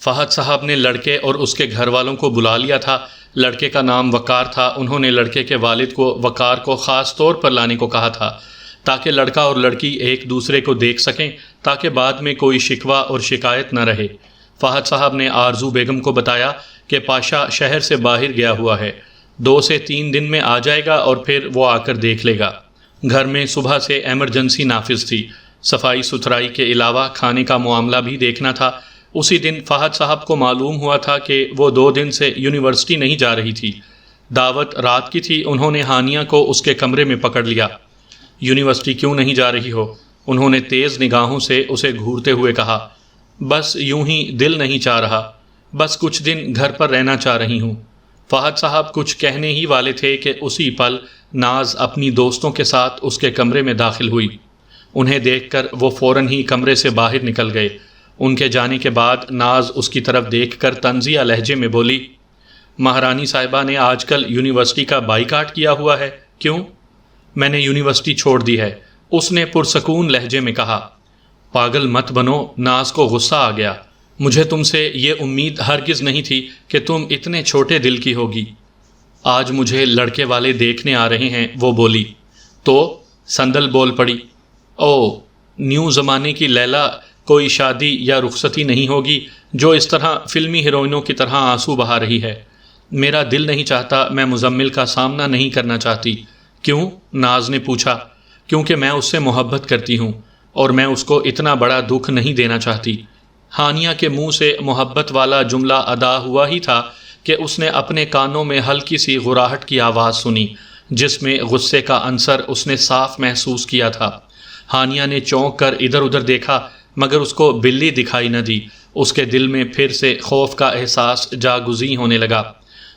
فہد صاحب نے لڑکے اور اس کے گھر والوں کو بلا لیا تھا۔ لڑکے کا نام وقار تھا۔ انہوں نے لڑکے کے والد کو وقار کو خاص طور پر لانے کو کہا تھا تاکہ لڑکا اور لڑکی ایک دوسرے کو دیکھ سکیں، تاکہ بعد میں کوئی شکوہ اور شکایت نہ رہے۔ فہد صاحب نے آرزو بیگم کو بتایا کہ پاشا شہر سے باہر گیا ہوا ہے، 2 سے 3 دن میں آ جائے گا اور پھر وہ آ کر دیکھ لے گا۔ گھر میں صبح سے ایمرجنسی نافذ تھی، صفائی ستھرائی کے علاوہ کھانے کا معاملہ بھی دیکھنا تھا۔ اسی دن فہد صاحب کو معلوم ہوا تھا کہ وہ 2 دن سے یونیورسٹی نہیں جا رہی تھی۔ دعوت رات کی تھی۔ انہوں نے ہانیہ کو اس کے کمرے میں پکڑ لیا۔ یونیورسٹی کیوں نہیں جا رہی ہو؟ انہوں نے تیز نگاہوں سے اسے گھورتے ہوئے کہا۔ بس یوں ہی دل نہیں چاہ رہا، بس کچھ دن گھر پر رہنا چاہ رہی ہوں۔ فہد صاحب کچھ کہنے ہی والے تھے کہ اسی پل ناز اپنی دوستوں کے ساتھ اس کے کمرے میں داخل ہوئی۔ انہیں دیکھ کر وہ فوراً ہی کمرے سے باہر نکل گئے۔ ان کے جانے کے بعد ناز اس کی طرف دیکھ کر طنزیہ لہجے میں بولی، مہارانی صاحبہ نے آج کل یونیورسٹی کا بائیکاٹ کیا ہوا ہے، کیوں؟ میں نے یونیورسٹی چھوڑ دی ہے، اس نے پرسکون لہجے میں کہا۔ پاگل مت بنو، ناز کو غصہ آ گیا۔ مجھے تم سے یہ امید ہرگز نہیں تھی کہ تم اتنے چھوٹے دل کی ہوگی۔ آج مجھے لڑکے والے دیکھنے آ رہے ہیں، وہ بولی۔ تو سندل بول پڑی، او نیو زمانے کی لیلا، کوئی شادی یا رخصتی نہیں ہوگی جو اس طرح فلمی ہیروئنوں کی طرح آنسو بہا رہی ہے۔ میرا دل نہیں چاہتا، میں مزمل کا سامنا نہیں کرنا چاہتی۔ کیوں؟ ناز نے پوچھا۔ کیونکہ میں اس سے محبت کرتی ہوں اور میں اس کو اتنا بڑا دکھ نہیں دینا چاہتی۔ ہانیہ کے منہ سے محبت والا جملہ ادا ہوا ہی تھا کہ اس نے اپنے کانوں میں ہلکی سی غراہٹ کی آواز سنی، جس میں غصے کا عنصر اس نے صاف محسوس کیا تھا۔ ہانیہ نے چونک کر ادھر ادھر دیکھا، مگر اس کو بلی دکھائی نہ دی۔ اس کے دل میں پھر سے خوف کا احساس جاگزیں ہونے لگا۔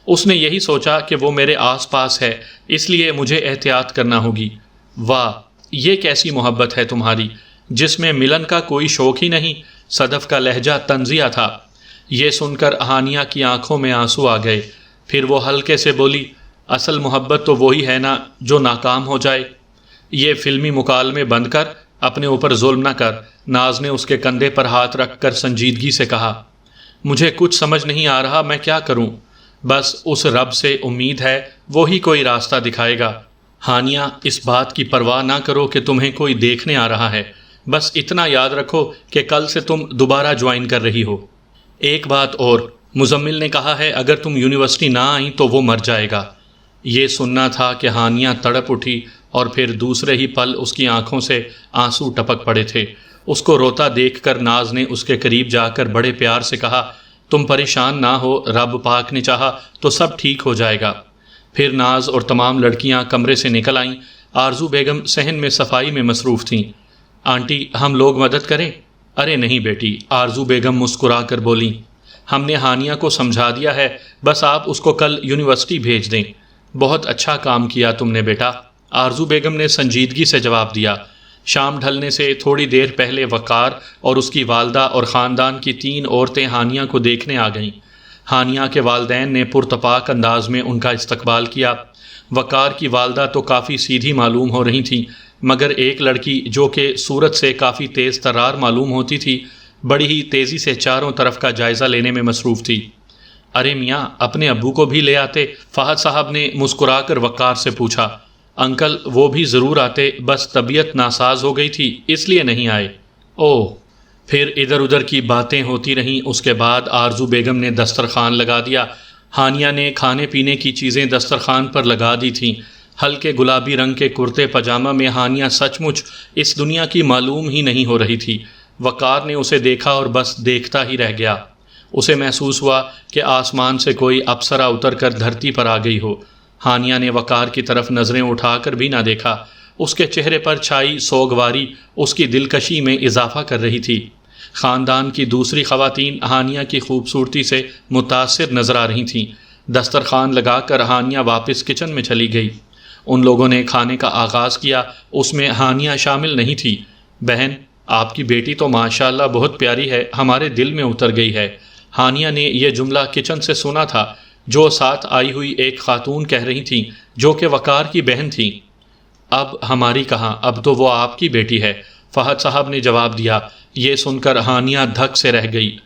اس نے یہی سوچا کہ وہ میرے آس پاس ہے، اس لیے مجھے احتیاط کرنا ہوگی۔ واہ، یہ کیسی محبت ہے تمہاری، جس میں ملن کا کوئی شوق ہی نہیں۔ صدف کا لہجہ طنزیہ تھا۔ یہ سن کر ہانیہ کی آنکھوں میں آنسو آ گئے۔ پھر وہ ہلکے سے بولی، اصل محبت تو وہی ہے نا جو ناکام ہو جائے۔ یہ فلمی مکالمے بند کر، اپنے اوپر ظلم نہ کر، ناز نے اس کے کندھے پر ہاتھ رکھ کر سنجیدگی سے کہا۔ مجھے کچھ سمجھ نہیں آ رہا میں کیا کروں، بس اس رب سے امید ہے وہی کوئی راستہ دکھائے گا۔ ہانیہ، اس بات کی پرواہ نہ کرو کہ تمہیں کوئی دیکھنے آ رہا ہے، بس اتنا یاد رکھو کہ کل سے تم دوبارہ جوائن کر رہی ہو۔ ایک بات اور، مزمل نے کہا ہے اگر تم یونیورسٹی نہ آئیں تو وہ مر جائے گا۔ یہ سننا تھا کہ ہانیہ تڑپ اٹھی اور پھر دوسرے ہی پل اس کی آنکھوں سے آنسو ٹپک پڑے تھے۔ اس کو روتا دیکھ کر ناز نے اس کے قریب جا کر بڑے پیار سے کہا، تم پریشان نہ ہو، رب پاک نے چاہا تو سب ٹھیک ہو جائے گا۔ پھر ناز اور تمام لڑکیاں کمرے سے نکل آئیں۔ آرزو بیگم صحن میں صفائی میں مصروف تھیں۔ آنٹی، ہم لوگ مدد کریں؟ ارے نہیں بیٹی، آرزو بیگم مسکرا کر بولیں، ہم نے ہانیہ کو سمجھا دیا ہے، بس آپ اس کو کل یونیورسٹی بھیج دیں۔ بہت اچھا کام کیا تم نے بیٹا، آرزو بیگم نے سنجیدگی سے جواب دیا۔ شام ڈھلنے سے تھوڑی دیر پہلے وقار اور اس کی والدہ اور خاندان کی 3 عورتیں ہانیہ کو دیکھنے آ گئیں۔ ہانیہ کے والدین نے پرتپاک انداز میں ان کا استقبال کیا۔ وقار کی والدہ تو کافی سیدھی معلوم ہو رہی تھیں، مگر ایک لڑکی جو کہ صورت سے کافی تیز ترار معلوم ہوتی تھی، بڑی ہی تیزی سے چاروں طرف کا جائزہ لینے میں مصروف تھی۔ ارے میاں، اپنے ابو کو بھی لے آتے، فہد صاحب نے مسکرا کر وقار سے پوچھا۔ انکل، وہ بھی ضرور آتے، بس طبیعت ناساز ہو گئی تھی اس لیے نہیں آئے۔ اوہ، پھر ادھر ادھر کی باتیں ہوتی رہیں۔ اس کے بعد آرزو بیگم نے دسترخوان لگا دیا۔ ہانیہ نے کھانے پینے کی چیزیں دسترخوان پر لگا دی تھیں۔ ہلکے گلابی رنگ کے کرتے پاجامہ میں ہانیہ سچ مچ اس دنیا کی معلوم ہی نہیں ہو رہی تھی۔ وقار نے اسے دیکھا اور بس دیکھتا ہی رہ گیا۔ اسے محسوس ہوا کہ آسمان سے کوئی اپسرا اتر کر دھرتی پر آ گئی ہو۔ ہانیہ نے وقار کی طرف نظریں اٹھا کر بھی نہ دیکھا۔ اس کے چہرے پر چھائی سوگواری اس کی دلکشی میں اضافہ کر رہی تھی۔ خاندان کی دوسری خواتین ہانیہ کی خوبصورتی سے متاثر نظر آ رہی تھیں۔ دسترخوان لگا کر ہانیہ واپس کچن میں چلی گئی۔ ان لوگوں نے کھانے کا آغاز کیا، اس میں ہانیہ شامل نہیں تھی۔ بہن، آپ کی بیٹی تو ماشاءاللہ بہت پیاری ہے، ہمارے دل میں اتر گئی ہے۔ ہانیہ نے یہ جملہ کچن سے سنا تھا، جو ساتھ آئی ہوئی ایک خاتون کہہ رہی تھیں، جو کہ وقار کی بہن تھیں۔ اب ہماری کہاں، اب تو وہ آپ کی بیٹی ہے، فہد صاحب نے جواب دیا۔ یہ سن کر ہانیہ دھک سے رہ گئی۔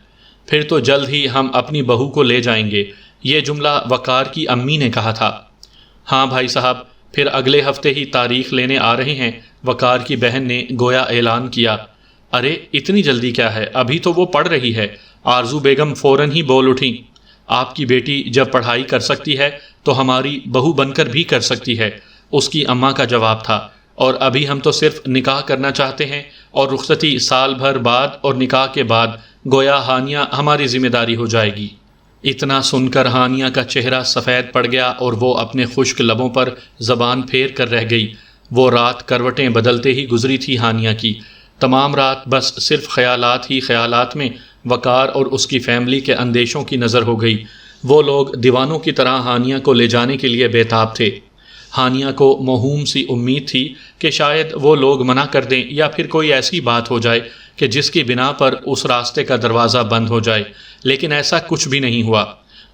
پھر تو جلد ہی ہم اپنی بہو کو لے جائیں گے۔ یہ جملہ وقار کی امی نے کہا تھا۔ ہاں بھائی صاحب، پھر اگلے ہفتے ہی تاریخ لینے آ رہے ہیں، وقار کی بہن نے گویا اعلان کیا۔ ارے اتنی جلدی کیا ہے، ابھی تو وہ پڑھ رہی ہے۔ آرزو بیگم فوراً ہی بول اٹھیں۔ آپ کی بیٹی جب پڑھائی کر سکتی ہے تو ہماری بہو بن کر بھی کر سکتی ہے، اس کی اماں کا جواب تھا۔ اور ابھی ہم تو صرف نکاح کرنا چاہتے ہیں، اور رخصتی سال بھر بعد اور نکاح کے بعد گویا ہانیہ ہماری ذمہ داری ہو جائے گی۔ اتنا سن کر ہانیہ کا چہرہ سفید پڑ گیا اور وہ اپنے خشک لبوں پر زبان پھیر کر رہ گئی۔ وہ رات کروٹیں بدلتے ہی گزری تھی ہانیہ کی۔ تمام رات بس صرف خیالات ہی خیالات میں وقار اور اس کی فیملی کے اندیشوں کی نظر ہو گئی۔ وہ لوگ دیوانوں کی طرح ہانیہ کو لے جانے کے لیے بےتاب تھے۔ ہانیہ کو موہوم سی امید تھی کہ شاید وہ لوگ منع کر دیں یا پھر کوئی ایسی بات ہو جائے کہ جس کی بنا پر اس راستے کا دروازہ بند ہو جائے، لیکن ایسا کچھ بھی نہیں ہوا۔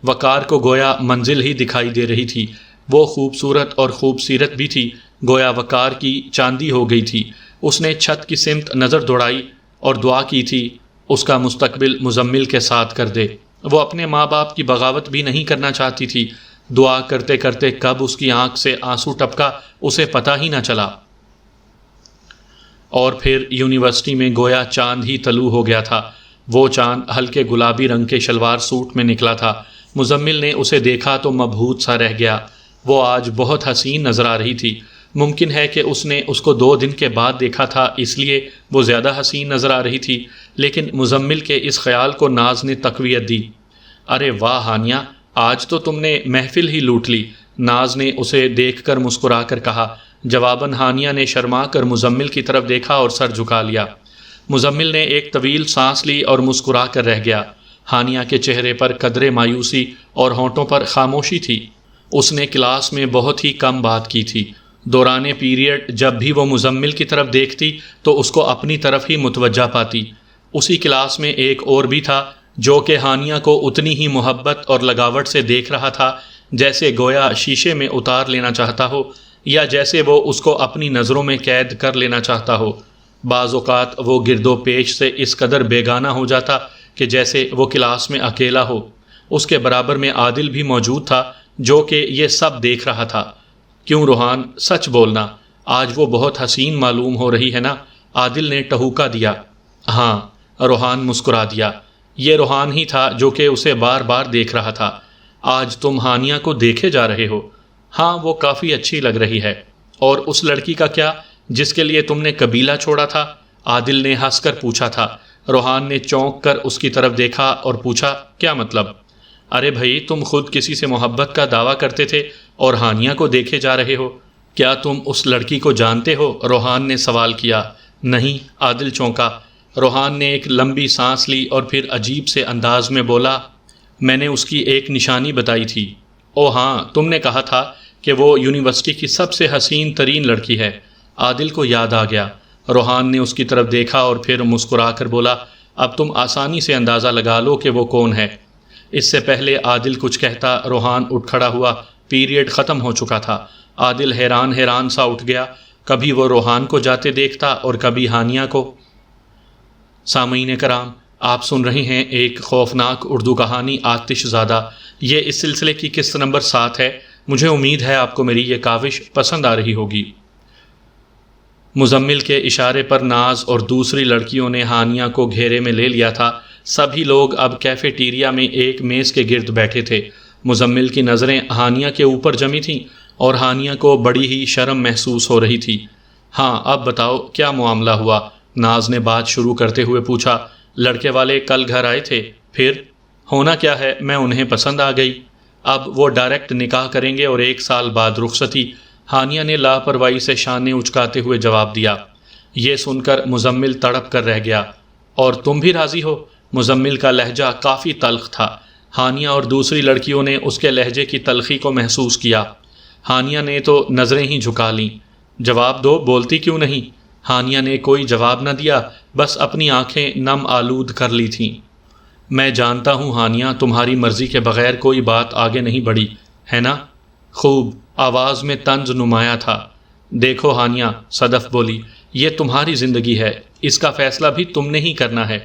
وقار کو گویا منزل ہی دکھائی دے رہی تھی۔ وہ خوبصورت اور خوبصیرت بھی تھی، گویا وقار کی چاندی ہو گئی تھی۔ اس نے چھت کی سمت نظر دوڑائی اور دعا کی تھی اس کا مستقبل مزمل کے ساتھ کر دے۔ وہ اپنے ماں باپ کی بغاوت بھی نہیں کرنا چاہتی تھی۔ دعا کرتے کرتے کب اس کی آنکھ سے آنسو ٹپکا اسے پتہ ہی نہ چلا۔ اور پھر یونیورسٹی میں گویا چاند ہی طلوع ہو گیا تھا۔ وہ چاند ہلکے گلابی رنگ کے شلوار سوٹ میں نکلا تھا۔ مزمل نے اسے دیکھا تو مبہوت سا رہ گیا۔ وہ آج بہت حسین نظر آ رہی تھی۔ ممکن ہے کہ اس نے اس کو 2 دن کے بعد دیکھا تھا، اس لیے وہ زیادہ حسین نظر آ رہی تھی، لیکن مزمل کے اس خیال کو ناز نے تقویت دی۔ ارے واہ ہانیہ، آج تو تم نے محفل ہی لوٹ لی، ناز نے اسے دیکھ کر مسکرا کر کہا۔ جواباً ہانیہ نے شرما کر مزمل کی طرف دیکھا اور سر جھکا لیا۔ مزمل نے ایک طویل سانس لی اور مسکرا کر رہ گیا۔ ہانیہ کے چہرے پر قدرے مایوسی اور ہونٹوں پر خاموشی تھی۔ اس نے کلاس میں بہت ہی کم بات کی تھی۔ دوران پیریڈ جب بھی وہ مزمل کی طرف دیکھتی تو اس کو اپنی طرف ہی متوجہ پاتی۔ اسی کلاس میں ایک اور بھی تھا جو کہ ہانیہ کو اتنی ہی محبت اور لگاوٹ سے دیکھ رہا تھا جیسے گویا شیشے میں اتار لینا چاہتا ہو، یا جیسے وہ اس کو اپنی نظروں میں قید کر لینا چاہتا ہو۔ بعض اوقات وہ گرد و پیش سے اس قدر بیگانہ ہو جاتا کہ جیسے وہ کلاس میں اکیلا ہو۔ اس کے برابر میں عادل بھی موجود تھا جو کہ یہ سب دیکھ رہا تھا۔ کیوں روحان، سچ بولنا، آج وہ بہت حسین معلوم ہو رہی ہے نا؟ عادل نے ٹہوکا دیا۔ ہاں، روحان مسکرا دیا۔ یہ روحان ہی تھا جو کہ اسے بار بار دیکھ رہا تھا۔ آج تم ہانیہ کو دیکھے جا رہے ہو؟ ہاں، وہ کافی اچھی لگ رہی ہے۔ اور اس لڑکی کا کیا جس کے لیے تم نے قبیلہ چھوڑا تھا؟ عادل نے ہنس کر پوچھا تھا۔ روحان نے چونک کر اس کی طرف دیکھا اور پوچھا، کیا مطلب؟ ارے بھائی، تم خود کسی سے محبت کا دعویٰ کرتے تھے اور ہانیہ کو دیکھے جا رہے ہو۔ کیا تم اس لڑکی کو جانتے ہو؟ روحان نے سوال کیا۔ نہیں، عادل چونکا۔ روحان نے ایک لمبی سانس لی اور پھر عجیب سے انداز میں بولا، میں نے اس کی ایک نشانی بتائی تھی۔ او ہاں، تم نے کہا تھا کہ وہ یونیورسٹی کی سب سے حسین ترین لڑکی ہے۔ عادل کو یاد آ گیا۔ روحان نے اس کی طرف دیکھا اور پھر مسکرا کر بولا، اب تم آسانی سے اندازہ لگا لو کہ وہ کون ہے۔ اس سے پہلے عادل کچھ کہتا روحان اٹھ کھڑا ہوا۔ پیریڈ ختم ہو چکا تھا۔ عادل حیران سا اٹھ گیا۔ کبھی وہ روحان کو جاتے دیکھتا اور کبھی ہانیہ کو۔ سامعین کرام، آپ سن رہے ہیں ایک خوفناک اردو کہانی آتش زادہ۔ یہ اس سلسلے کی قسط نمبر 7 ہے۔ مجھے امید ہے آپ کو میری یہ کاوش پسند آ رہی ہوگی۔ مزمل کے اشارے پر ناز اور دوسری لڑکیوں نے ہانیہ کو گھیرے میں لے لیا تھا۔ سبھی لوگ اب کیفیٹیریا میں ایک میز کے گرد بیٹھے تھے۔ مزمل کی نظریں ہانیہ کے اوپر جمی تھیں اور ہانیہ کو بڑی ہی شرم محسوس ہو رہی تھی۔ ہاں، اب بتاؤ کیا معاملہ ہوا؟ ناز نے بات شروع کرتے ہوئے پوچھا۔ لڑکے والے کل گھر آئے تھے، پھر؟ ہونا کیا ہے، میں انہیں پسند آ گئی۔ اب وہ ڈائریکٹ نکاح کریں گے اور 1 سال بعد رخصتی۔ ہانیہ نے لاپرواہی سے شانے اچکاتے ہوئے جواب دیا۔ یہ سن کر مزمل تڑپ کر رہ گیا۔ اور تم بھی راضی ہو؟ مزمل کا لہجہ کافی تلخ تھا۔ ہانیہ اور دوسری لڑکیوں نے اس کے لہجے کی تلخی کو محسوس کیا۔ ہانیہ نے تو نظریں ہی جھکا لیں۔ جواب دو، بولتی کیوں نہیں؟ ہانیہ نے کوئی جواب نہ دیا، بس اپنی آنکھیں نم آلود کر لی تھیں۔ میں جانتا ہوں ہانیہ، تمہاری مرضی کے بغیر کوئی بات آگے نہیں بڑھی، ہے نا؟ خوب، آواز میں طنز نمایاں تھا۔ دیکھو ہانیہ، صدف بولی، یہ تمہاری زندگی ہے، اس کا فیصلہ بھی تم نے ہی کرنا ہے۔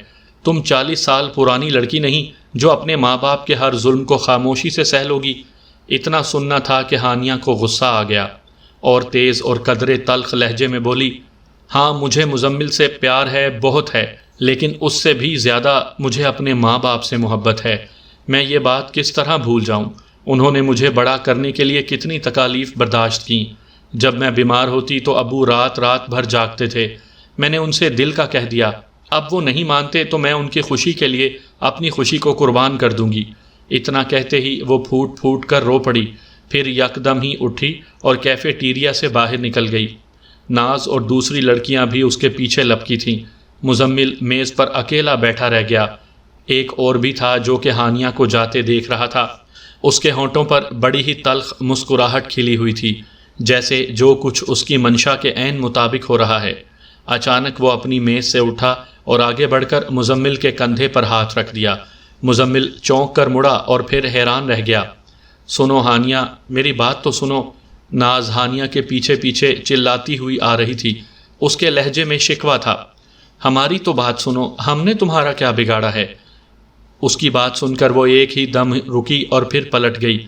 تم 40 سال پرانی لڑکی نہیں جو اپنے ماں باپ کے ہر ظلم کو خاموشی سے سہ لوگی۔ اتنا سننا تھا کہ ہانیہ کو غصہ آ گیا اور تیز اور قدرے تلخ لہجے میں بولی، ہاں مجھے مزمل سے پیار ہے، بہت ہے، لیکن اس سے بھی زیادہ مجھے اپنے ماں باپ سے محبت ہے۔ میں یہ بات کس طرح بھول جاؤں؟ انہوں نے مجھے بڑا کرنے کے لیے کتنی تکالیف برداشت کیں۔ جب میں بیمار ہوتی تو ابو رات رات بھر جاگتے تھے۔ میں نے ان سے دل کا کہہ دیا، اب وہ نہیں مانتے تو میں ان کی خوشی کے لیے اپنی خوشی کو قربان کر دوں گی۔ اتنا کہتے ہی وہ پھوٹ پھوٹ کر رو پڑی، پھر یکدم ہی اٹھی اور کیفیٹیریا سے باہر نکل گئی۔ ناز اور دوسری لڑکیاں بھی اس کے پیچھے لپکی تھیں۔ مزمل میز پر اکیلا بیٹھا رہ گیا۔ ایک اور بھی تھا جو کہ ہانیہ کو جاتے دیکھ رہا تھا۔ اس کے ہونٹوں پر بڑی ہی تلخ مسکراہٹ کھلی ہوئی تھی، جیسے جو کچھ اس کی منشا کے عین مطابق ہو رہا ہے۔ اچانک وہ اپنی میز سے اٹھا اور آگے بڑھ کر مزمل کے کندھے پر ہاتھ رکھ دیا۔ مزمل چونک کر مڑا اور پھر حیران رہ گیا۔ سنو ہانیہ، میری بات تو سنو۔ ناز ہانیہ کے پیچھے پیچھے چلاتی ہوئی آ رہی تھی۔ اس کے لہجے میں شکوہ تھا۔ ہماری تو بات سنو، ہم نے تمہارا کیا بگاڑا ہے؟ اس کی بات سن کر وہ ایک ہی دم رکی اور پھر پلٹ گئی۔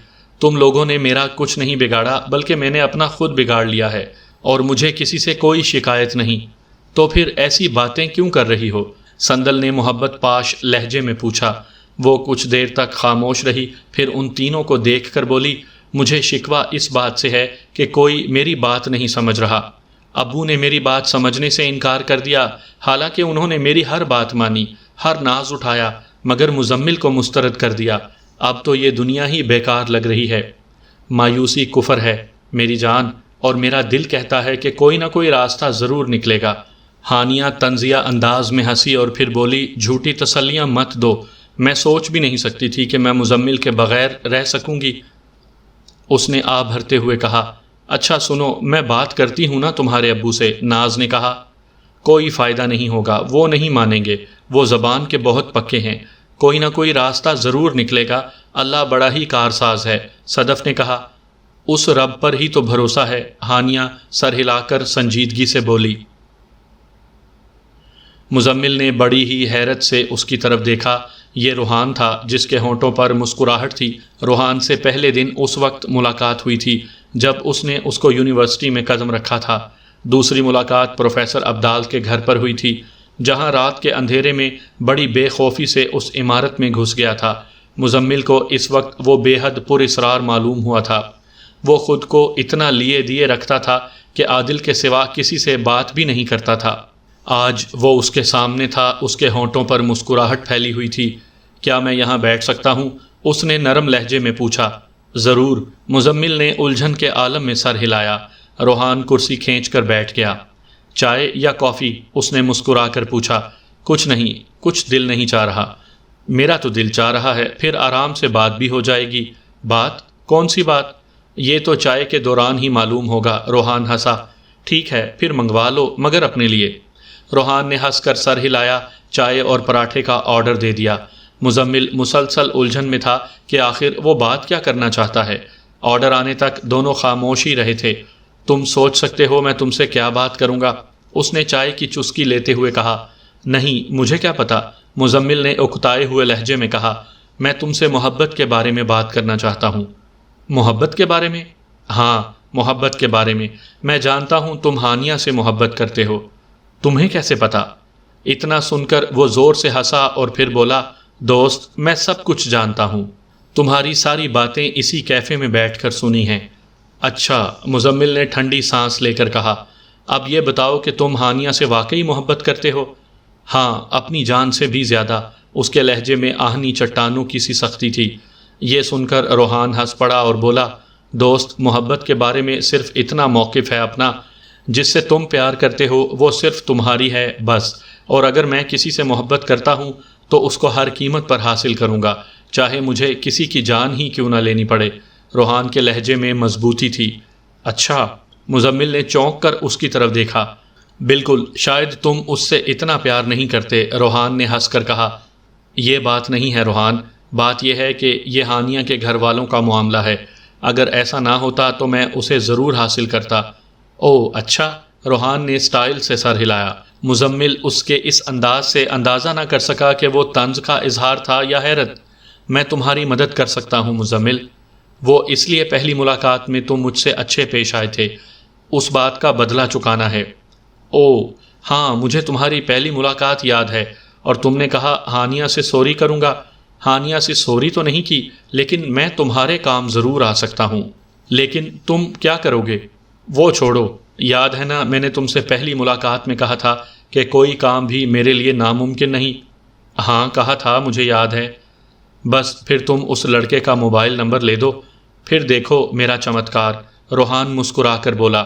تم لوگوں نے میرا کچھ نہیں بگاڑا، بلکہ میں نے اپنا خود بگاڑ لیا ہے، اور مجھے کسی سے کوئی شکایت نہیں۔ تو پھر ایسی باتیں کیوں کر رہی ہو؟ سندل نے محبت پاش لہجے میں پوچھا۔ وہ کچھ دیر تک خاموش رہی، پھر ان تینوں کو دیکھ کر بولی، مجھے شکوہ اس بات سے ہے کہ کوئی میری بات نہیں سمجھ رہا۔ ابو نے میری بات سمجھنے سے انکار کر دیا، حالانکہ انہوں نے میری ہر بات مانی، ہر ناز اٹھایا، مگر مزمل کو مسترد کر دیا۔ اب تو یہ دنیا ہی بیکار لگ رہی ہے۔ مایوسی کفر ہے میری جان، اور میرا دل کہتا ہے کہ کوئی نہ کوئی راستہ ضرور نکلے گا۔ ہانیہ طنزیہ انداز میں ہنسی اور پھر بولی، جھوٹی تسلیاں مت دو، میں سوچ بھی نہیں سکتی تھی کہ میں مزمل کے بغیر رہ سکوں گی۔ اس نے آہ بھرتے ہوئے کہا، اچھا سنو، میں بات کرتی ہوں نا تمہارے ابو سے۔ ناز نے کہا، کوئی فائدہ نہیں ہوگا، وہ نہیں مانیں گے، وہ زبان کے بہت پکے ہیں، کوئی نہ کوئی راستہ ضرور نکلے گا، اللہ بڑا ہی کارساز ہے۔ صدف نے کہا، اس رب پر ہی تو بھروسہ ہے۔ ہانیہ سر ہلا کر سنجیدگی سے بولی۔ مزمل نے بڑی ہی حیرت سے اس کی طرف دیکھا۔ یہ روحان تھا جس کے ہونٹوں پر مسکراہٹ تھی۔ روحان سے پہلے دن اس وقت ملاقات ہوئی تھی جب اس نے اس کو یونیورسٹی میں قدم رکھا تھا۔ دوسری ملاقات پروفیسر ابدال کے گھر پر ہوئی تھی، جہاں رات کے اندھیرے میں بڑی بے خوفی سے اس عمارت میں گھس گیا تھا۔ مزمل کو اس وقت وہ بے حد پر اسرار معلوم ہوا تھا۔ وہ خود کو اتنا لیے دیے رکھتا تھا کہ عادل کے سوا کسی سے بات بھی نہیں کرتا تھا۔ آج وہ اس کے سامنے تھا، اس کے ہونٹوں پر مسکراہٹ پھیلی ہوئی تھی۔ کیا میں یہاں بیٹھ سکتا ہوں؟ اس نے نرم لہجے میں پوچھا۔ ضرور، مزمل نے الجھن کے عالم میں سر ہلایا۔ روحان کرسی کھینچ کر بیٹھ گیا۔ چائے یا کافی؟ اس نے مسکرا کر پوچھا۔ کچھ نہیں، کچھ دل نہیں چاہ رہا۔ میرا تو دل چاہ رہا ہے، پھر آرام سے بات بھی ہو جائے گی۔ بات؟ کون سی بات؟ یہ تو چائے کے دوران ہی معلوم ہوگا۔ روحان ہنسا۔ ٹھیک ہے، پھر منگوا لو، مگر اپنے لیے۔ روحان نے ہنس کر سر ہلایا، چائے اور پراٹھے کا آرڈر دے دیا۔ مزمل مسلسل الجھن میں تھا کہ آخر وہ بات کیا کرنا چاہتا ہے۔ آرڈر آنے تک دونوں خاموش ہی رہے تھے۔ تم سوچ سکتے ہو میں تم سے کیا بات کروں گا؟ اس نے چائے کی چسکی لیتے ہوئے کہا۔ نہیں، مجھے کیا پتا، مزمل نے اکتائے ہوئے لہجے میں کہا۔ میں تم سے محبت کے بارے میں بات کرنا چاہتا ہوں۔ محبت کے بارے میں؟ ہاں، محبت کے بارے میں۔ میں جانتا ہوں تم ہانیہ سے محبت کرتے ہو۔ تمہیں کیسے پتا؟ اتنا سن کر وہ زور سے ہنسا اور پھر بولا، دوست، میں سب کچھ جانتا ہوں، تمہاری ساری باتیں اسی کیفے میں بیٹھ کر سنی ہیں۔ اچھا، مزمل نے ٹھنڈی سانس لے کر کہا۔ اب یہ بتاؤ کہ تم ہانیہ سے واقعی محبت کرتے ہو؟ ہاں، اپنی جان سے بھی زیادہ۔ اس کے لہجے میں آہنی چٹانوں کی سی سختی تھی۔ یہ سن کر روحان ہنس پڑا اور بولا، دوست، محبت کے بارے میں صرف اتنا موقف ہے اپنا، جس سے تم پیار کرتے ہو وہ صرف تمہاری ہے بس، اور اگر میں کسی سے محبت کرتا ہوں تو اس کو ہر قیمت پر حاصل کروں گا، چاہے مجھے کسی کی جان ہی کیوں نہ لینی پڑے۔ روحان کے لہجے میں مضبوطی تھی۔ اچھا، مزمل نے چونک کر اس کی طرف دیکھا۔ بالکل، شاید تم اس سے اتنا پیار نہیں کرتے، روحان نے ہنس کر کہا۔ یہ بات نہیں ہے روحان، بات یہ ہے کہ یہ ہانیہ کے گھر والوں کا معاملہ ہے، اگر ایسا نہ ہوتا تو میں اسے ضرور حاصل کرتا۔ او اچھا، روحان نے سٹائل سے سر ہلایا۔ مزمل اس کے اس انداز سے اندازہ نہ کر سکا کہ وہ طنز کا اظہار تھا یا حیرت۔ میں تمہاری مدد کر سکتا ہوں مزمل، وہ اس لیے پہلی ملاقات میں تم مجھ سے اچھے پیش آئے تھے، اس بات کا بدلہ چکانا ہے۔ او ہاں، مجھے تمہاری پہلی ملاقات یاد ہے، اور تم نے کہا ہانیہ سے سوری کروں گا۔ ہانیہ سے سوری تو نہیں کی، لیکن میں تمہارے کام ضرور آ سکتا ہوں۔ لیکن تم کیا کرو گے؟ وہ چھوڑو، یاد ہے نا میں نے تم سے پہلی ملاقات میں کہا تھا کہ کوئی کام بھی میرے لیے ناممکن نہیں؟ ہاں کہا تھا، مجھے یاد ہے۔ بس پھر تم اس لڑکے کا موبائل نمبر لے دو، پھر دیکھو میرا چمتکار، روحان مسکرا کر بولا۔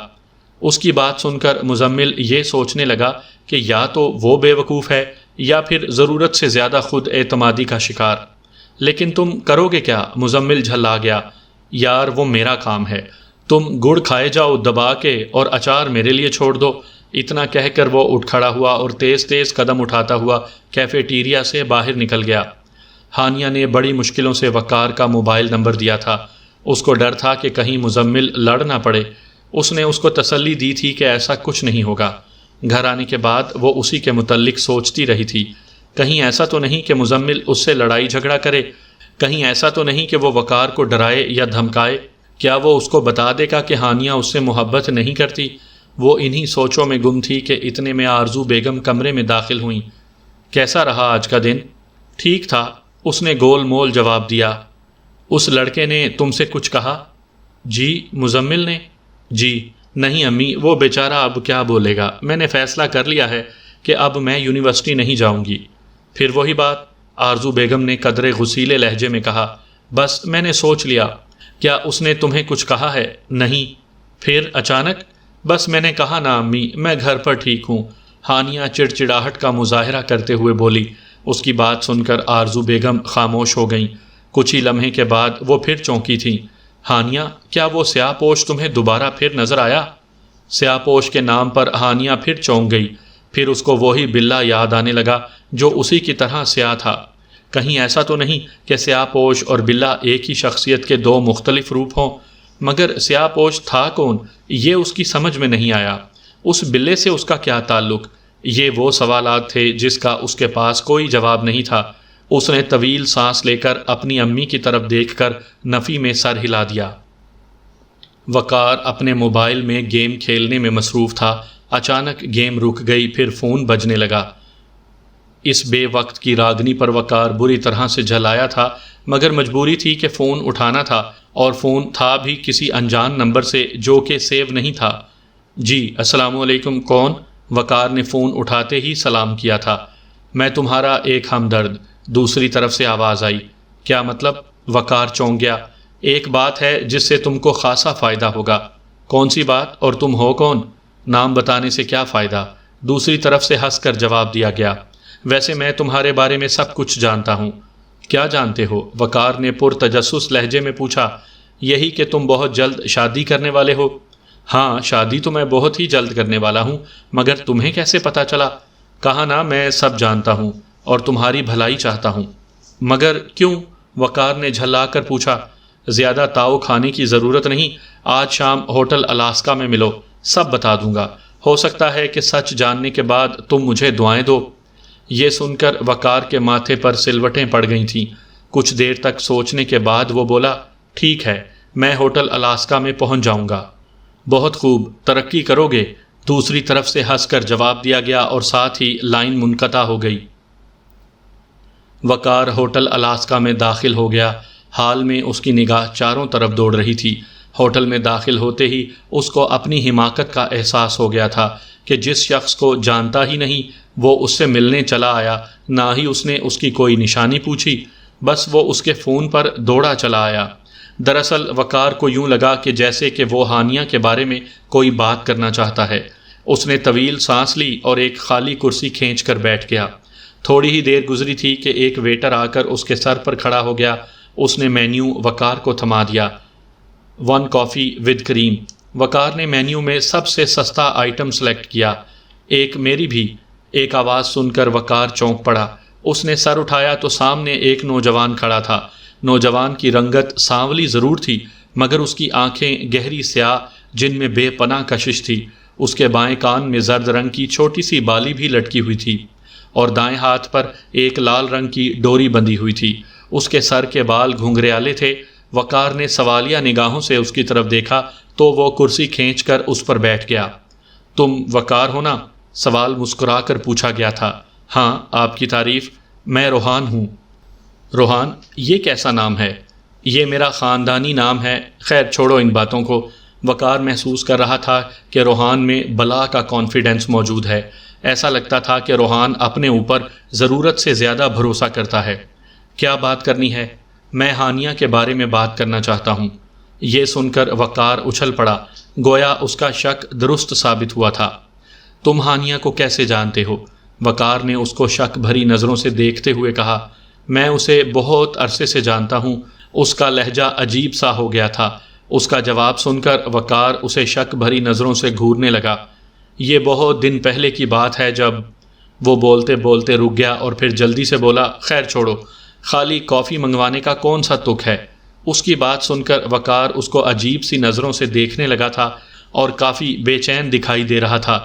اس کی بات سن کر مزمل یہ سوچنے لگا کہ یا تو وہ بے وقوف ہے یا پھر ضرورت سے زیادہ خود اعتمادی کا شکار۔ لیکن تم کرو گے کیا؟ مزمل جھلا گیا۔ یار وہ میرا کام ہے، تم گڑ کھائے جاؤ دبا کے اور اچار میرے لیے چھوڑ دو۔ اتنا کہہ کر وہ اٹھ کھڑا ہوا اور تیز تیز قدم اٹھاتا ہوا کیفیٹیریا سے باہر نکل گیا۔ ہانیہ نے بڑی مشکلوں سے وقار کا موبائل نمبر دیا تھا۔ اس کو ڈر تھا کہ کہیں مزمل لڑ نہ پڑے۔ اس نے اس کو تسلی دی تھی کہ ایسا کچھ نہیں ہوگا۔ گھر آنے کے بعد وہ اسی کے متعلق سوچتی رہی تھی، کہیں ایسا تو نہیں کہ مزمل اس سے لڑائی جھگڑا کرے، کہیں ایسا تو نہیں کہ وہ وقار کو ڈرائے یا دھمکائے، کیا وہ اس کو بتا دے گا کہ ہانیہ اس سے محبت نہیں کرتی؟ وہ انہی سوچوں میں گم تھی کہ اتنے میں آرزو بیگم کمرے میں داخل ہوئیں۔ کیسا رہا آج کا دن؟ ٹھیک تھا، اس نے گول مول جواب دیا۔ اس لڑکے نے تم سے کچھ کہا؟ جی مزمل نے؟ جی نہیں امی، وہ بیچارہ اب کیا بولے گا، میں نے فیصلہ کر لیا ہے کہ اب میں یونیورسٹی نہیں جاؤں گی۔ پھر وہی بات؟ آرزو بیگم نے قدرے غصیلے لہجے میں کہا۔ بس میں نے سوچ لیا۔ کیا اس نے تمہیں کچھ کہا ہے؟ نہیں۔ پھر اچانک؟ بس میں نے کہا نا امی، میں گھر پر ٹھیک ہوں، ہانیہ چڑچڑاہٹ کا مظاہرہ کرتے ہوئے بولی۔ اس کی بات سن کر آرزو بیگم خاموش ہو گئیں۔ کچھ ہی لمحے کے بعد وہ پھر چونکی تھیں۔ ہانیہ، کیا وہ سیاہ پوش تمہیں دوبارہ پھر نظر آیا؟ سیاہ پوش کے نام پر ہانیہ پھر چونک گئی۔ پھر اس کو وہی بلا یاد آنے لگا جو اسی کی طرح سیاہ تھا۔ کہیں ایسا تو نہیں کہ سیاہ پوش اور بلا ایک ہی شخصیت کے دو مختلف روپ ہوں؟ مگر سیاہ پوش تھا کون، یہ اس کی سمجھ میں نہیں آیا۔ اس بلے سے اس کا کیا تعلق؟ یہ وہ سوالات تھے جس کا اس کے پاس کوئی جواب نہیں تھا۔ اس نے طویل سانس لے کر اپنی امی کی طرف دیکھ کر نفی میں سر ہلا دیا۔ وقار اپنے موبائل میں گیم کھیلنے میں مصروف تھا۔ اچانک گیم رک گئی، پھر فون بجنے لگا۔ اس بے وقت کی راگنی پر وقار بری طرح سے جھلایا تھا، مگر مجبوری تھی کہ فون اٹھانا تھا، اور فون تھا بھی کسی انجان نمبر سے جو کہ سیو نہیں تھا۔ جی السلام علیکم، کون؟ وقار نے فون اٹھاتے ہی سلام کیا تھا۔ میں تمہارا ایک ہمدرد، دوسری طرف سے آواز آئی۔ کیا مطلب؟ وقار چونک گیا۔ ایک بات ہے جس سے تم کو خاصا فائدہ ہوگا۔ کون سی بات؟ اور تم ہو کون؟ نام بتانے سے کیا فائدہ؟ دوسری طرف سے ہنس کر جواب دیا گیا۔ ویسے میں تمہارے بارے میں سب کچھ جانتا ہوں۔ کیا جانتے ہو؟ وقار نے پرتجسس لہجے میں پوچھا۔ یہی کہ تم بہت جلد شادی کرنے والے ہو۔ ہاں، شادی تو میں بہت ہی جلد کرنے والا ہوں، مگر تمہیں کیسے پتا چلا؟ کہا نا میں سب جانتا ہوں اور تمہاری بھلائی چاہتا ہوں۔ مگر کیوں؟ وقار نے جھلا کر پوچھا۔ زیادہ تاؤ کھانے کی ضرورت نہیں، آج شام ہوٹل الاسکا میں ملو، سب بتا دوں گا۔ ہو سکتا ہے کہ سچ جاننے کے بعد تم مجھے دعائیں دو۔ یہ سن کر وقار کے ماتھے پر سلوٹیں پڑ گئی تھیں۔ کچھ دیر تک سوچنے کے بعد وہ بولا، ٹھیک ہے، میں ہوٹل الاسکا میں پہنچ جاؤں گا۔ بہت خوب، ترقی کرو گے، دوسری طرف سے ہنس کر جواب دیا گیا، اور ساتھ ہی لائن منقطع ہو گئی۔ وقار ہوٹل الاسکا میں داخل ہو گیا۔ حال میں اس کی نگاہ چاروں طرف دوڑ رہی تھی۔ ہوٹل میں داخل ہوتے ہی اس کو اپنی حماقت کا احساس ہو گیا تھا کہ جس شخص کو جانتا ہی نہیں وہ اس سے ملنے چلا آیا، نہ ہی اس نے اس کی کوئی نشانی پوچھی، بس وہ اس کے فون پر دوڑا چلا آیا۔ دراصل وقار کو یوں لگا کہ جیسے کہ وہ ہانیہ کے بارے میں کوئی بات کرنا چاہتا ہے۔ اس نے طویل سانس لی اور ایک خالی کرسی کھینچ کر بیٹھ گیا۔ تھوڑی ہی دیر گزری تھی کہ ایک ویٹر آ کر اس کے سر پر کھڑا ہو گیا۔ اس نے مینیو وقار کو تھما دیا۔ 1 کافی ود کریم۔ وقار نے مینیو میں سب سے سستا آئٹم سلیکٹ کیا۔ ایک میری بھی۔ ایک آواز سن کر وقار چونک پڑا۔ اس نے سر اٹھایا تو سامنے ایک نوجوان کھڑا تھا۔ نوجوان کی رنگت سانولی ضرور تھی، مگر اس کی آنکھیں گہری سیاہ جن میں بے پناہ کشش تھی۔ اس کے بائیں کان میں زرد رنگ کی چھوٹی سی بالی بھی لٹکی ہوئی تھی اور دائیں ہاتھ پر ایک لال رنگ کی ڈوری بندھی ہوئی تھی۔ اس کے سر کے بال گھنگریالے تھے۔ وقار نے سوالیہ نگاہوں سے اس کی طرف دیکھا تو وہ کرسی کھینچ کر اس پر بیٹھ گیا۔ تم وقار ہو نا؟ سوال مسکرا کر پوچھا گیا تھا۔ ہاں، آپ کی تعریف، میں روحان ہوں۔ روحان، یہ کیسا نام ہے؟ یہ میرا خاندانی نام ہے۔ خیر چھوڑو ان باتوں کو۔ وقار محسوس کر رہا تھا کہ روحان میں بلا کا کانفیڈنس موجود ہے۔ ایسا لگتا تھا کہ روحان اپنے اوپر ضرورت سے زیادہ بھروسہ کرتا ہے۔ کیا بات کرنی ہے؟ میں ہانیہ کے بارے میں بات کرنا چاہتا ہوں۔ یہ سن کر وقار اچھل پڑا، گویا اس کا شک درست ثابت ہوا تھا۔ تم ہانیہ کو کیسے جانتے ہو؟ وقار نے اس کو شک بھری نظروں سے دیکھتے ہوئے کہا۔ میں اسے بہت عرصے سے جانتا ہوں۔ اس کا لہجہ عجیب سا ہو گیا تھا۔ اس کا جواب سن کر وقار اسے شک بھری نظروں سے گھورنے لگا۔ یہ بہت دن پہلے کی بات ہے جب… وہ بولتے بولتے رک گیا اور پھر جلدی سے بولا، خیر چھوڑو، خالی کافی منگوانے کا کون سا تک ہے؟ اس کی بات سن کر وقار اس کو عجیب سی نظروں سے دیکھنے لگا تھا اور کافی بے چین دکھائی دے رہا تھا۔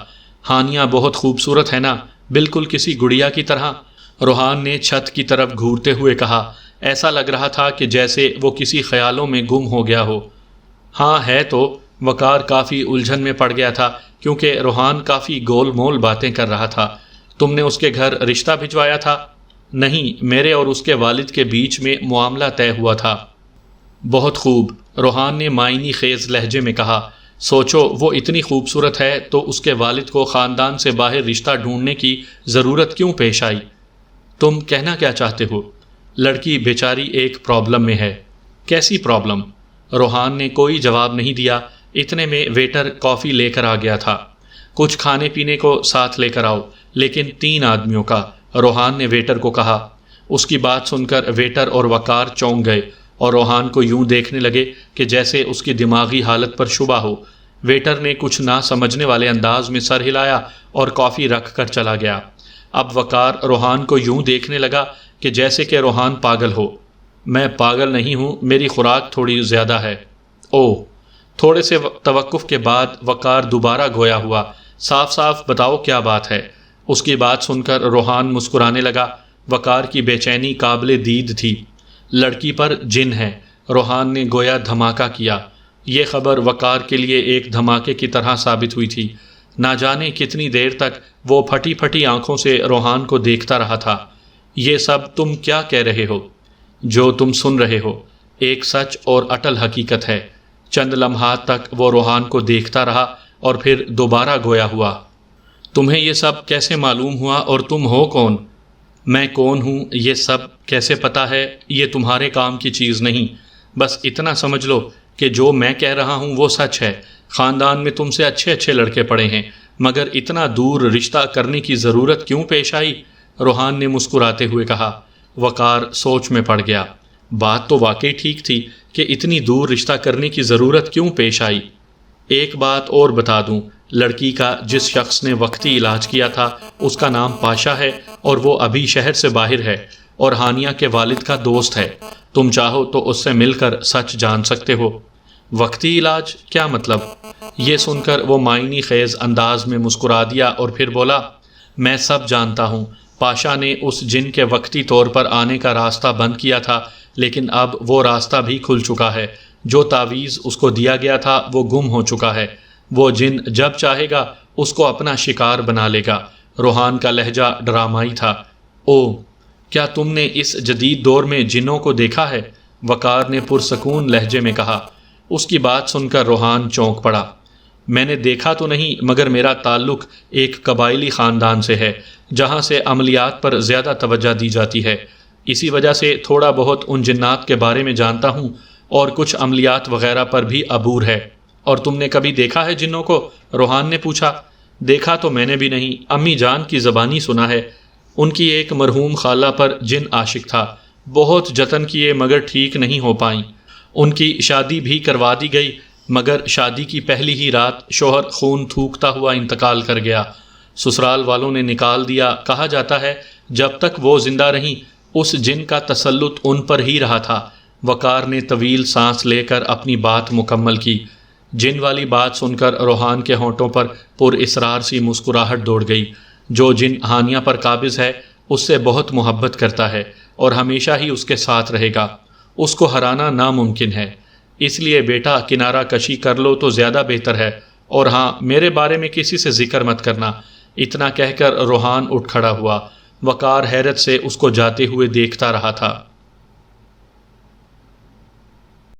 ہانیہ بہت خوبصورت ہے نا، بالکل کسی گڑیا کی طرح؟ روحان نے چھت کی طرف گھورتے ہوئے کہا۔ ایسا لگ رہا تھا کہ جیسے وہ کسی خیالوں میں گم ہو گیا ہو۔ ہاں ہے تو۔ وقار کافی الجھن میں پڑ گیا تھا کیونکہ روحان کافی گول مول باتیں کر رہا تھا۔ تم نے اس کے گھر رشتہ بھجوایا تھا؟ نہیں، میرے اور اس کے والد کے بیچ میں معاملہ طے ہوا تھا۔ بہت خوب، روحان نے معنی خیز لہجے میں کہا۔ سوچو، وہ اتنی خوبصورت ہے تو اس کے والد کو خاندان سے باہر رشتہ ڈھونڈنے کی ضرورت کیوں پیش آئی؟ تم کہنا کیا چاہتے ہو؟ لڑکی بیچاری ایک پرابلم میں ہے۔ کیسی پرابلم؟ روحان نے کوئی جواب نہیں دیا۔ اتنے میں ویٹر کافی لے کر آ گیا تھا۔ کچھ کھانے پینے کو ساتھ لے کر آؤ، لیکن 3 آدمیوں کا، روحان نے ویٹر کو کہا۔ اس کی بات سن کر ویٹر اور وقار چونک گئے اور روحان کو یوں دیکھنے لگے کہ جیسے اس کی دماغی حالت پر شبہ ہو۔ ویٹر نے کچھ نہ سمجھنے والے انداز میں سر ہلایا اور کافی رکھ کر چلا گیا۔ اب وقار روحان کو یوں دیکھنے لگا کہ جیسے کہ روحان پاگل ہو۔ میں پاگل نہیں ہوں، میری خوراک تھوڑی زیادہ ہے۔ اوہ! تھوڑے سے توقف کے بعد وقار دوبارہ گویا ہوا۔ صاف صاف بتاؤ کیا بات ہے؟ اس کی بات سن کر روحان مسکرانے لگا۔ وقار کی بے چینی قابل دید تھی۔ لڑکی پر جن ہے، روحان نے گویا دھماکہ کیا۔ یہ خبر وقار کے لیے ایک دھماکے کی طرح ثابت ہوئی تھی۔ نہ جانے کتنی دیر تک وہ پھٹی پھٹی آنکھوں سے روحان کو دیکھتا رہا تھا۔ یہ سب تم کیا کہہ رہے ہو؟ جو تم سن رہے ہو ایک سچ اور اٹل حقیقت ہے۔ چند لمحات تک وہ روحان کو دیکھتا رہا اور پھر دوبارہ گویا ہوا۔ تمہیں یہ سب کیسے معلوم ہوا اور تم ہو کون؟ میں کون ہوں یہ سب کیسے پتہ ہے، یہ تمہارے کام کی چیز نہیں۔ بس اتنا سمجھ لو کہ جو میں کہہ رہا ہوں وہ سچ ہے۔ خاندان میں تم سے اچھے اچھے لڑکے پڑے ہیں، مگر اتنا دور رشتہ کرنے کی ضرورت کیوں پیش آئی؟ روحان نے مسکراتے ہوئے کہا۔ وقار سوچ میں پڑ گیا۔ بات تو واقعی ٹھیک تھی کہ اتنی دور رشتہ کرنے کی ضرورت کیوں پیش آئی؟ ایک بات اور بتا دوں، لڑکی کا جس شخص نے وقتی علاج کیا تھا اس کا نام پاشا ہے اور وہ ابھی شہر سے باہر ہے اور ہانیہ کے والد کا دوست ہے۔ تم چاہو تو اس سے مل کر سچ جان سکتے ہو۔ وقتی علاج کیا مطلب؟ یہ سن کر وہ معنی خیز انداز میں مسکرا دیا اور پھر بولا، میں سب جانتا ہوں۔ پاشا نے اس جن کے وقتی طور پر آنے کا راستہ بند کیا تھا، لیکن اب وہ راستہ بھی کھل چکا ہے۔ جو تعویذ اس کو دیا گیا تھا وہ گم ہو چکا ہے۔ وہ جن جب چاہے گا اس کو اپنا شکار بنا لے گا۔ روحان کا لہجہ ڈرامائی تھا۔ او، کیا تم نے اس جدید دور میں جنوں کو دیکھا ہے؟ وقار نے پرسکون لہجے میں کہا۔ اس کی بات سن کر روحان چونک پڑا۔ میں نے دیکھا تو نہیں، مگر میرا تعلق ایک قبائلی خاندان سے ہے جہاں سے عملیات پر زیادہ توجہ دی جاتی ہے۔ اسی وجہ سے تھوڑا بہت ان جنات کے بارے میں جانتا ہوں اور کچھ عملیات وغیرہ پر بھی عبور ہے۔ اور تم نے کبھی دیکھا ہے جنوں کو؟ روحان نے پوچھا۔ دیکھا تو میں نے بھی نہیں، امی جان کی زبانی سنا ہے۔ ان کی ایک مرحوم خالہ پر جن عاشق تھا، بہت جتن کیے مگر ٹھیک نہیں ہو پائیں۔ ان کی شادی بھی کروا دی گئی، مگر شادی کی پہلی ہی رات شوہر خون تھوکتا ہوا انتقال کر گیا۔ سسرال والوں نے نکال دیا۔ کہا جاتا ہے جب تک وہ زندہ رہیں اس جن کا تسلط ان پر ہی رہا تھا۔ وقار نے طویل سانس لے کر اپنی بات مکمل کی۔ جن والی بات سن کر روحان کے ہونٹوں پر پر اسرار سی مسکراہٹ دوڑ گئی۔ جو جن ہانیہ پر قابض ہے اس سے بہت محبت کرتا ہے اور ہمیشہ ہی اس کے ساتھ رہے گا، اس کو ہرانا ناممکن ہے، اس لیے بیٹا کنارہ کشی کر لو تو زیادہ بہتر ہے، اور ہاں میرے بارے میں کسی سے ذکر مت کرنا۔ اتنا کہہ کر روحان اٹھ کھڑا ہوا۔ وقار حیرت سے اس کو جاتے ہوئے دیکھتا رہا تھا۔